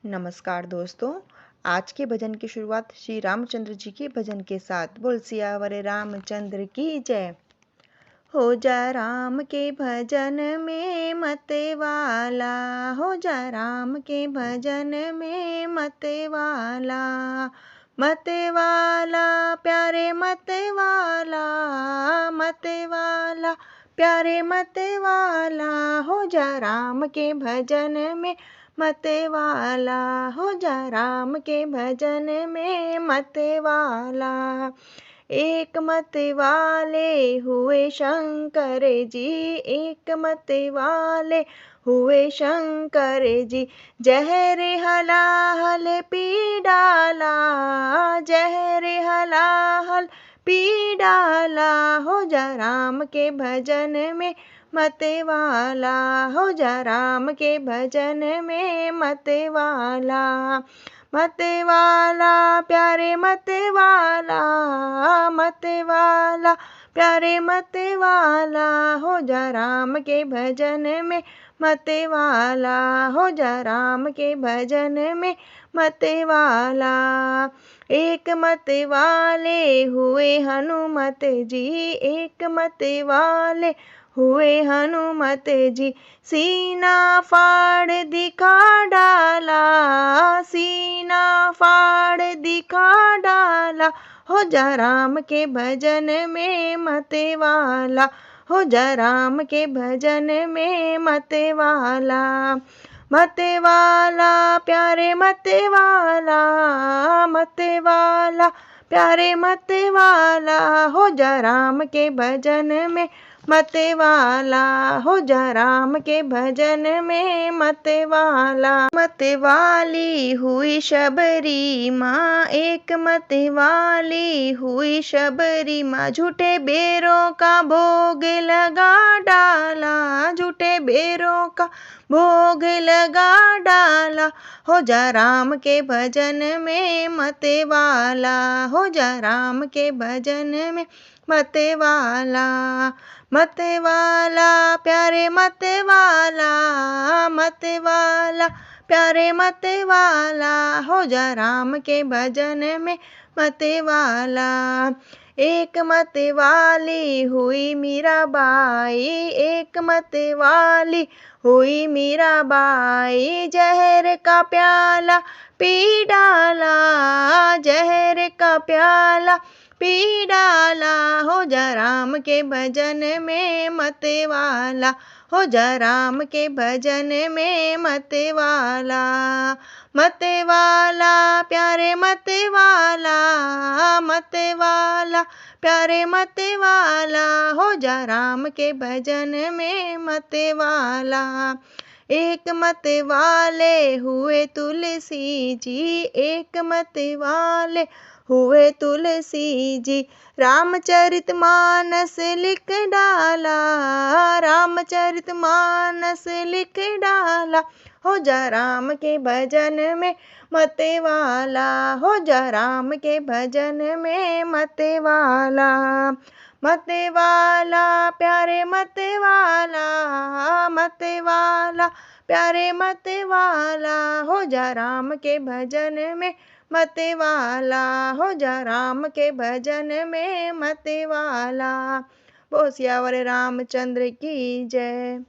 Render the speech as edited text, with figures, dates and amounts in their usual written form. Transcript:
नमस्कार दोस्तों। आज के भजन की शुरुआत श्री रामचंद्र जी के भजन के साथ। बोल सियावर रामचंद्र की जय। हो जा राम के भजन में मतवाला, हो जा राम के भजन में मतवाला। मतवाला प्यारे मतवाला, मतवाला प्यारे मतवाला। हो जा राम के भजन में मतवाला, हो जा राम के भजन में मतवाला। एक मत वाले हुए शंकर जी, एक मत वाले हुए शंकर जी। जहर हलाहल पी डाला, जहर हलाहल पी डाला। हो जा राम के भजन में मतवाला, हो जा राम के भजन में मतवाला। मतवाला प्यारे मतवाला, मतवाला प्यारे मतवाला। हो जा राम के भजन में मतवाला, हो जा राम के भजन में मतवाला। एक मतवाले हुए हनुमत जी, एक मतवाले हुए हनुमत जी। सीना फाड़ दिखा डाला, सीना फाड़ दिखा डाला। हो जा राम के भजन में मतवाला, हो जा राम के भजन में मतवाला। मतवाला प्यारे मतवाला, मतवाला प्यारे मतवाला। हो जा राम के भजन में मतवाला, हो जा राम के भजन में मतवाला। मतवाली हुई शबरी माँ, एक मतवाली हुई शबरी माँ। झूठे बेरों का भोग लगा डाला, झूठे बेरों का भोग लगा डाला। हो जा राम के भजन में मतवाला, हो जा राम के भजन में मतवाला। मतवाला प्यारे मतवाला, मतवाला प्यारे मतवाला। हो जा राम के भजन में मतवाला। एक मतवाली हुई मीराबाई, एक मतवाली हुई मीराबाई। जहर का प्याला पी डाला, जहर का प्याला पी डाला। हो जा राम के भजन में मतवाला, हो जा राम के भजन में मतवाला। मतवाला प्यारे मतवाला, मतवाला प्यारे मतवाला। हो जा राम के भजन में मतवाला। एक मतवाले हुए तुलसी जी, एक मतवाले हुए तुलसी जी। रामचरितमानस लिख डाला, रामचरितमानस लिख डाला। हो जा राम के भजन में मतवाला, हो जा राम के भजन में मतवाला। मतवाला प्यारे मतवाला, मतवाला प्यारे मतवाला। हो जा राम के भजन में मतवाला, हो जा राम के भजन में मतवाला। बोल सियावर रामचंद्र की जय।